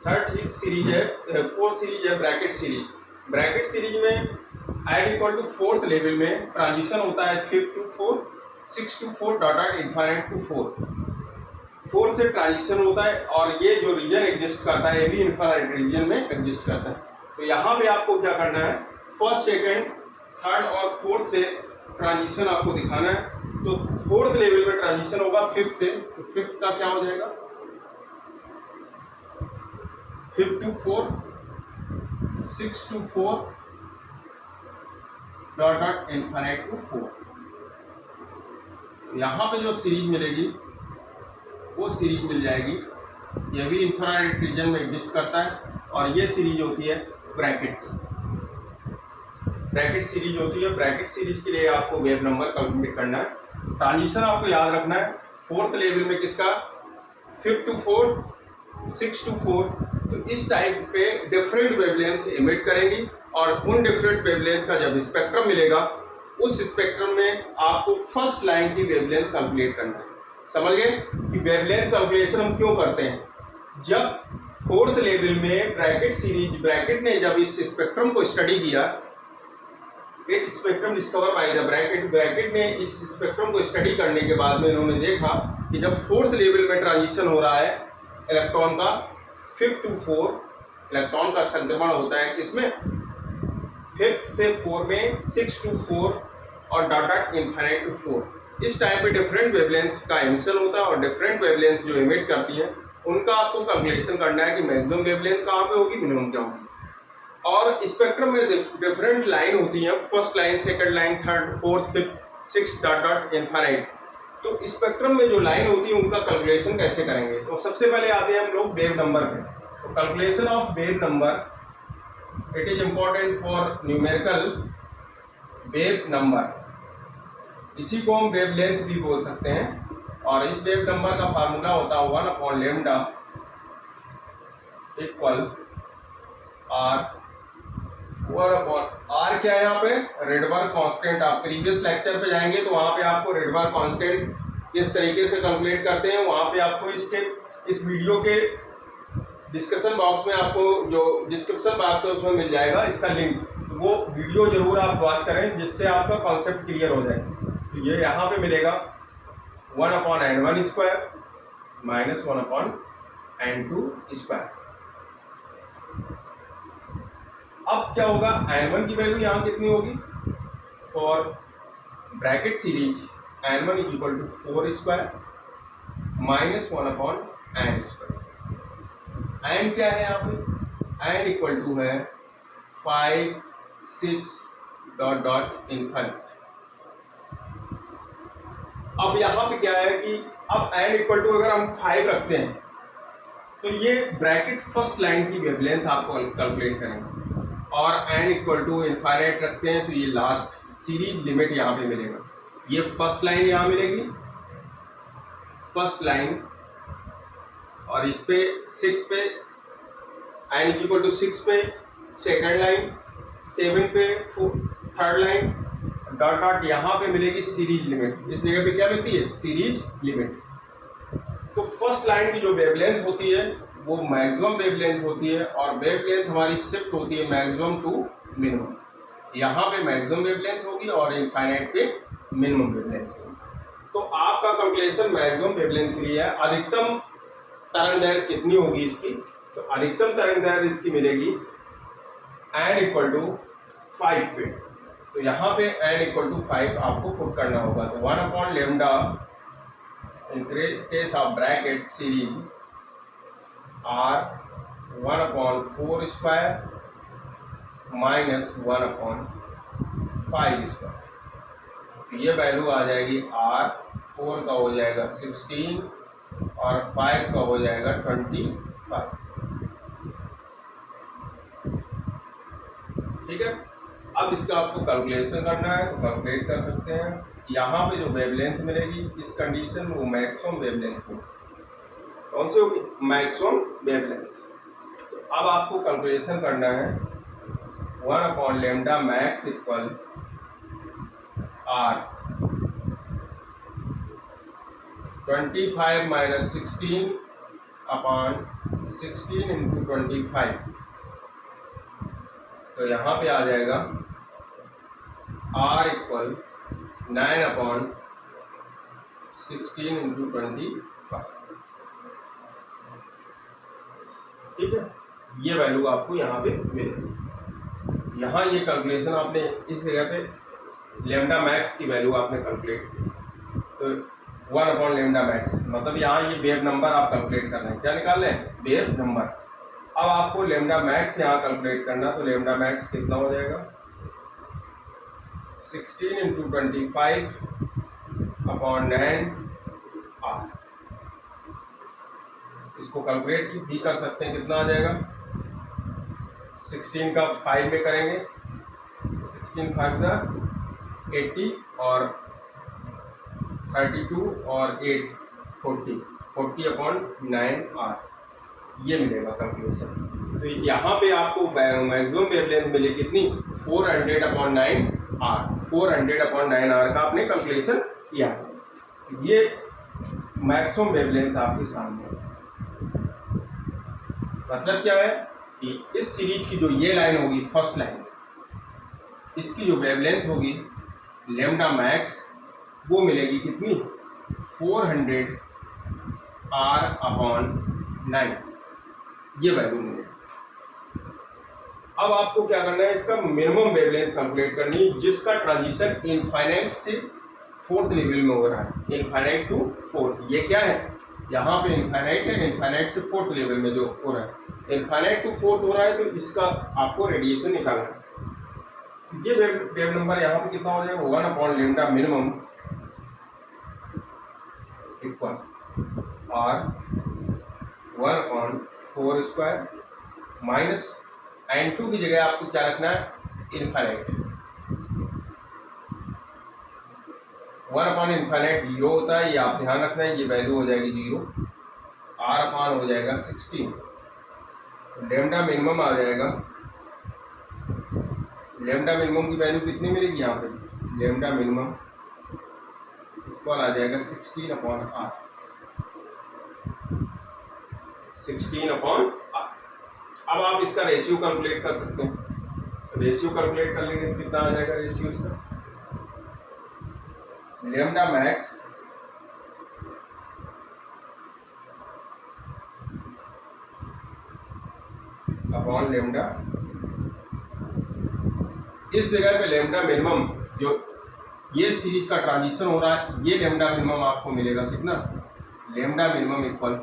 Third series है, fourth series है bracket series. Bracket series में n equal to fourth level में transition होता है 5 to 4, 6 to 4 dot dot infinite to 4। Fourth से ट्रांजिशन होता है और ये जो रीजन एग्जिस्ट करता है ये भी इनफाइनाइट रीजन में एग्जिस्ट करता है। तो यहाँ पे आपको क्या करना है, फर्स्ट सेकेंड थर्ड और फोर्थ से ट्रांजिशन आपको दिखाना है। तो फोर्थ लेवल में ट्रांजिशन होगा फिफ्थ से, तो फिफ्थ का क्या हो जाएगा 5 to 4, 6 to 4 dot dot infinite to 4। यहाँ पे जो सीरीज मिलेगी वो सीरीज मिल जाएगी, ये भी इनफाइनाइट रीजन में एग्जिस्ट करता है और ये सीरीज होती है ब्रैकेट की। ब्रैकेट सीरीज होती है। ब्रैकेट सीरीज के लिए आपको वेव नंबर कैलकुलेट करना है। ट्रांजिशन आपको याद रखना है फोर्थ लेवल में किसका 5 to 4, 6 to 4। तो इस टाइप पे डिफरेंट वेवलेंथ इमिट करेंगी और उन डिफरेंट वेवलेंथ का जब स्पेक्ट्रम मिलेगा उस स्पेक्ट्रम में आपको फर्स्ट लाइन की वेवलेंथ कैलकुलेट करना है। समझ गए कि वेवलेंथ कैलकुलेशन हम क्यों करते हैं। जब फोर्थ लेवल में ब्रैकेट सीरीज ब्रैकेट ने जब इस स्पेक्ट्रम को स्टडी किया, एक spectrum discover by the bracket, bracket ने इस स्पेक्ट्रम को स्टडी करने के बाद में इन्होंने देखा कि जब फोर्थ लेवल में ट्रांजिशन हो रहा है इलेक्ट्रॉन का 5 to 4, इलेक्ट्रॉन का संक्रमण होता है किसमें 5 से 4 में, 6 to 4 और डॉट डॉट इनफाइनाइट टू 4। इस टाइम पे डिफरेंट वेवलेंथ का एमिशन होता है और डिफरेंट वेवलेंथ जो इमिट करती हैं उनका आपको कैलकुलेशन करना है कि मैक्सिमम वेवलेंथ कहाँ पे होगी, मिनिमम क्या होगी। और स्पेक्ट्रम में डिफरेंट लाइन होती हैं, first line, second line, third, fourth, fifth, six dot dot infinite. तो स्पेक्ट्रम में जो लाइन होती है उनका कैलकुलेशन कैसे करेंगे। तो सबसे पहले आते हैं हम लोग वेव नंबर पे। तो calculation of wave number, it is important for numerical wave number. इसी को हम वेव लेंथ भी बोल सकते हैं और इस वेव नंबर का फार्मूला होता है 1/λ इक्वल R। 1/R क्या है यहाँ पे, रेडबर्ग कांस्टेंट। आप प्रीवियस लेक्चर पे जाएंगे तो वहाँ पे आपको रेडबर्ग कांस्टेंट किस तरीके से कैलकुलेट करते हैं वहाँ पे आपको इस वीडियो के डिस्कशन बॉक्स में, आपको जो डिस्क्रिप्शन बॉक्स है उसमें मिल जाएगा इसका लिंक। तो वो वीडियो जरूर आप वॉच करें जिससे आपका कॉन्सेप्ट क्लियर हो जाए। तो ये यहाँ पे मिलेगा 1/n1 square minus 1/n2 square. अब क्या होगा, n1 की वैल्यू यहाँ कितनी होगी, for bracket series n1 is equal to 4 square minus 1/n square. n क्या है यहाँ पे, n इक्वल टू है 5, 6 डॉट डॉट इनफाइनाइट। अब यहाँ पे क्या है कि अब n इक्वल टू अगर हम 5 रखते हैं तो ये ब्रैकेट फर्स्ट लाइन की वेवलेंथ आपको कैलकुलेट करेंगे और n इक्वल टू इनफाइनाइट रखते हैं तो ये लास्ट सीरीज लिमिट यहाँ पे मिलेगा। ये फर्स्ट लाइन यहाँ मिलेगी, फर्स्ट लाइन, और इस पे 6 पे n इक्वल टू 6 पे सेकंड लाइन, 7 पे थर्ड लाइन, डॉट डॉट यहाँ पे मिलेगी सीरीज लिमिट। इस जगह पे क्या मिलती है, सीरीज लिमिट। तो फर्स्ट लाइन की जो वेवलेंथ होती है वो मैक्सिमम वेवलेंथ होती है और वेवलेंथ हमारी शिफ्ट होती है मैक्सिमम टू मिनिमम। यहाँ पे मैक्सिमम वेवलेंथ होगी और इनफाइनाइट पे मिनिमम वेवलेंथ होगी। तो आपका कैलकुलेशन मैक्सिमम वेवलेंथ के लिए है। अधिकतम तरंग दैर्घ्य कितनी होगी इसकी, तो अधिकतम तरंग दैर्घ्य इसकी मिलेगी n इक्वल टू 5 फीट। तो यहाँ पे n इक्वल टू 5 आपको पुट करना होगा। तो 1/λ in case of bracket series R 1/4 square minus 1/5 square. तो ये वैल्यू आ जाएगी R, 4 का हो जाएगा 16 और 5 का हो जाएगा 25। ठीक है, अब इसका आपको कैलकुलेशन करना है तो कैलकुलेट कर सकते हैं। यहाँ पे जो वेवलेंथ मिलेगी इस कंडीशन में वो मैक्सिमम वेवलेंथ होगी। कौन सी होगी, मैक्सिमम वेवलेंथ। तो अब आपको कैलकुलेशन करना है 1/λ max equal R 25 minus 16 upon 16 into 25, तो यहाँ पे आ जाएगा R इक्वल 9 अपॉन 16 इंटू 25। ठीक है, ये वैल्यू आपको यहाँ पे मिलेगी। यहाँ ये कैलकुलेशन आपने इस जगह पे लेमडा मैक्स की वैल्यू आपने कैलकुलेट की, तो 1 अपॉन लेमडा मैक्स, मतलब यहाँ ये वेव नंबर आप कैलकुलेट कर रहे हैं। क्या निकाल रहे हैं? Wave number. अब आपको लेमडा मैक्स यहाँ कैलकुलेट करना, तो लेमडा मैक्स कितना हो जाएगा? 16 इंटू 25 अपॉन 9 आर। इसको कैलकुलेट भी कर सकते हैं, कितना आ जाएगा? 16 का 5 में करेंगे, 16 5 सा 80 और 32 और 8 40 अपॉन 9 आर, ये मिलेगा कैलकुलेशन। तो यहाँ पे आपको मैक्सिमम वेवलेंथ मिली कितनी? 400 अपॉन 9 आर। 400 अपॉन 9 आर का आपने कैलकुलेशन किया। ये मैक्सिमम वेवलेंथ आपके सामने है। मतलब क्या है कि इस सीरीज की जो ये लाइन होगी, फर्स्ट लाइन, इसकी जो वेवलेंथ होगी लेमडा मैक्स, वो मिलेगी कितनी? 400 आर अपॉन 9, ये वैल्यू मिलेगी। अब आपको क्या करना है? इसका मिनिमम वेवलेंथ कैलकुलेट करनी है, जिसका ट्रांजिशन इनफाइनाइट से फोर्थ लेवल में हो रहा है। इनफाइनाइट टू फोर्थ, ये क्या है? यहाँ पे इनफाइनाइट है, इनफाइनाइट से फोर्थ लेवल में जो हो रहा है, इनफाइनाइट टू फोर्थ हो रहा है, तो इसका आपको रेडिएशन निकालना है। ये वेव नंबर यहाँ पे कितना हो जाएगा? 1 upon lambda minimum equal R 1 upon 4 square minus n2 की जगह आपको क्या रखना है? इनफाइनाइट। 1 अपॉन इनफाइनाइट 0 होता है, ये आप ध्यान रखना है, ये वैल्यू हो जाएगी 0। r अपॉन हो जाएगा 16, लेमडा मिनिमम आ जाएगा। लेमडा मिनिमम की वैल्यू कितनी मिलेगी यहाँ पे? लेमडा मिनिमम इक्वल आ जाएगा 16 अपॉन r, 16 अपॉन r। अब आप इसका रेशियो कैलकुलेट कर सकते हैं। रेशियो कैलकुलेट कर लेंगे तो कितना आ जाएगा रेशियो इसका? लेमडा मैक्स अपॉन लेमडा, इस जगह पे लेमडा मिनिमम, जो ये सीरीज का ट्रांजिशन हो रहा है, ये लेमडा मिनिमम आपको मिलेगा कितना? लेमडा मिनिमम इक्वल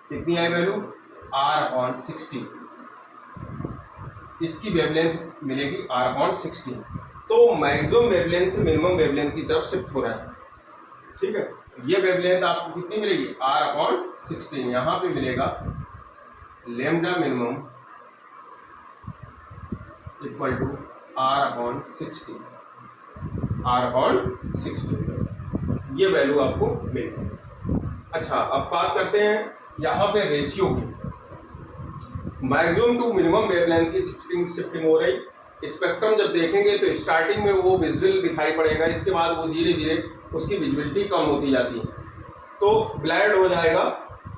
कितनी आई वैल्यू? r upon 16। इसकी वेवलेंथ मिलेगी r अपॉन 16। तो मैक्सिमम वेवलेंथ से मिनिमम वेवलेंथ की तरफ शिफ्ट हो रहा है। ठीक है, ये वेवलेंथ आपको कितनी मिलेगी? r upon 16। यहाँ पे मिलेगा lambda minimum equal to r upon 16, r upon 16, ये वैल्यू आपको मिलेगी। अच्छा, अब बात करते हैं यहाँ पे रेशियो की। मैक्सिमम टू मिनिमम वेवलेंथ की शिफ्टिंग हो रही। स्पेक्ट्रम जब देखेंगे तो स्टार्टिंग में वो विजुअल दिखाई पड़ेगा, इसके बाद वो धीरे धीरे उसकी विजिबिलिटी कम होती जाती है, तो ब्लैंड हो जाएगा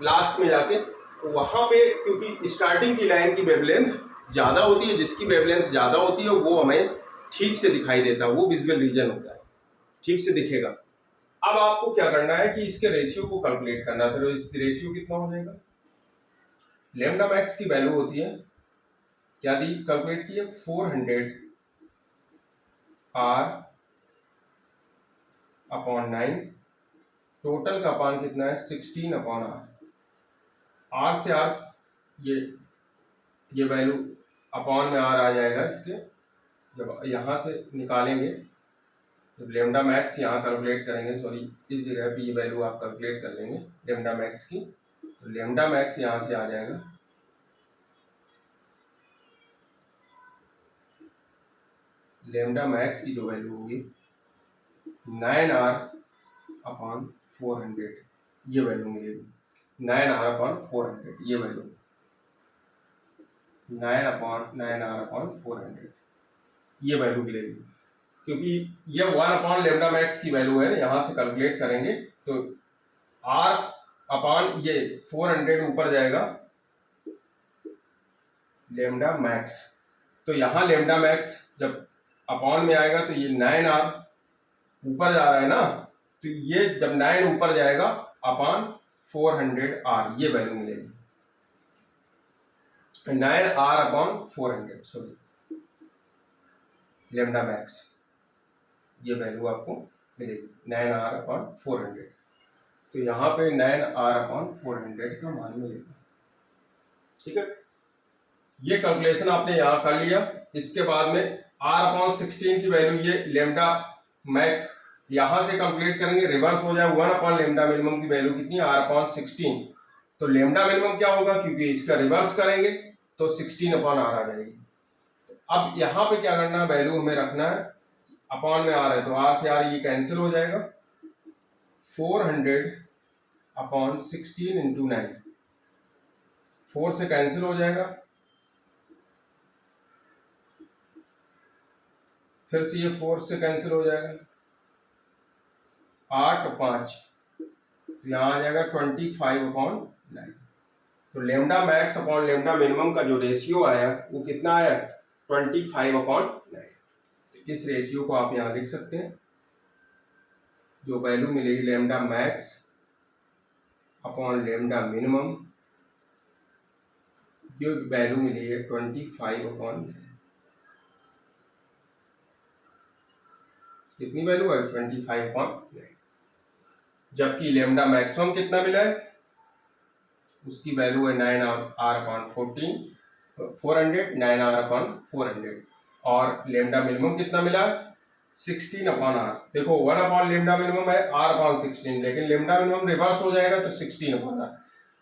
लास्ट में जाके। तो वहाँ पे क्योंकि स्टार्टिंग की लाइन की वेवलेंथ ज़्यादा होती है, जिसकी वेवलेंथ ज़्यादा होती है वो हमें ठीक से दिखाई देता है, वो विजुअल रीजन होता है, ठीक से दिखेगा। अब आपको क्या करना है कि इसके रेशियो को कैलकुलेट करना है। तो इस रेशियो कितना हो जाएगा? लेमडा मैक्स की वैल्यू होती है, क्या दी कैलकुलेट की है? 400 आर अपॉन 9, टोटल का अपान कितना है? 16 अपॉन आर। आर से आर ये वैल्यू अपॉन में आर आ जाएगा इसके। जब यहाँ से निकालेंगे, जब लेमडा मैक्स यहाँ कैलकुलेट करेंगे, सॉरी इस जगह पे ये वैल्यू आप कैलकुलेट कर लेंगे लेमडा मैक्स की, तो लेमडा मैक्स यहाँ से आ जाएगा लेमडा मैक्स की जो वैल्यू होगी 9r अपॉन 400, ये वैल्यू मिलेगी। 9r अपॉन 400, ये वैल्यू 9r अपॉन 400, ये वैल्यू मिलेगी। क्योंकि ये 1 अपॉन लेमडा मैक्स की वैल्यू है, यहाँ से कैलकुलेट करेंगे तो r अपॉन ये 400 ऊपर जाएगा लेमडा मैक्स। तो यहाँ लेमडा मैक्स जब अपॉन में आएगा तो ये 9r ऊपर जा रहा है ना, तो ये जब 9 ऊपर जाएगा अपॉन 400r ये वैल्यू मिलेगी, 9r upon 400 sorry lambda max ये वैल्यू आपको मिलेगी 9r अपॉन 400। तो यहाँ पे 9r अपॉन 400 का मान मिलेगा। ठीक है, ये कैलकुलेशन आपने यहाँ कर लिया। इसके बाद में r अपॉन 16 की वैल्यू ये लेमडा मैक्स यहाँ से कैलकुलेट करेंगे, रिवर्स हो जाए 1 अपॉन लेमडा मिनिमम की वैल्यू कितनी है r अपॉन 16। तो लेमडा मिनिमम क्या होगा, क्योंकि इसका रिवर्स करेंगे तो 16 अपॉन r आ जाएगी। तो अब यहाँ पे क्या करना है, वैल्यू हमें रखना है, अपॉन में r है तो r से r ये कैंसिल हो जाएगा, 400 अपॉन 16 इंटू 9, 4 से कैंसिल हो जाएगा, फिर से ये 4 से कैंसिल हो जाएगा, 8 5 यहाँ आ जाएगा 25 अपॉन 9। तो lambda max upon lambda minimum का जो रेशियो आया वो कितना आया, 25 अपॉन 9। इस रेशियो को आप यहाँ लिख सकते हैं, जो वैल्यू मिलेगी lambda max upon lambda minimum, जो वैल्यू मिली है 25 अपॉन 9। कितनी वैल्यू है, 25 अपॉन 9। जबकि लेमडा मैक्सिमम कितना मिला है, उसकी वैल्यू है 9r अपॉन 400 9r अपॉन 400। और लेमडा मिनिमम कितना मिला, 16 अपॉन r। देखो 1 अपॉन लेमडा मिनिमम है r अपॉन 16, लेकिन लेमडा मिनिमम रिवर्स हो जाएगा तो 16 अपॉन r।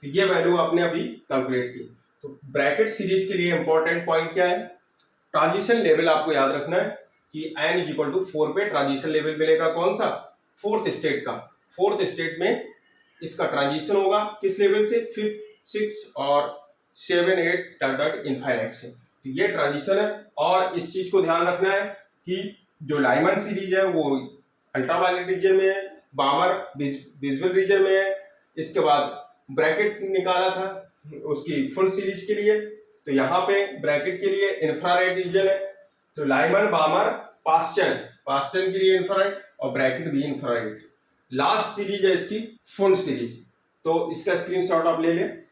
तो ये वैल्यू आपने अभी कैलकुलेट की। तो ब्रैकेट सीरीज के लिए इंपॉर्टेंट पॉइंट क्या है, ट्रांजिशन लेवल आपको याद रखना है कि n इक्वल टू 4 पे ट्रांजिशन लेवल मिलेगा, कौन सा, फोर्थ स्टेट का। फोर्थ स्टेट में इसका ट्रांजिशन होगा किस लेवल से, 5, 6 और 7 8 डॉट इनफाइनाइट से। तो ये ट्रांजिशन है। और इस चीज को ध्यान रखना है कि जो लाइमन सीरीज है वो अल्ट्रावायलेट रीजन में है, बामर विजुअल रीजन में है। इसके बाद ब्रैकेट निकाला था उसकी फुल सीरीज के लिए, तो यहाँ पे ब्रैकेट के लिए इंफ्रारेड रीजन है। तो लाइमन बामर पास्टन के लिए इंफ्रारेड और ब्रैकेट भी इंफ्रारेड। लास्ट सीरीज है इसकी फुल सीरीज। तो इसका स्क्रीनशॉट आप ले लें।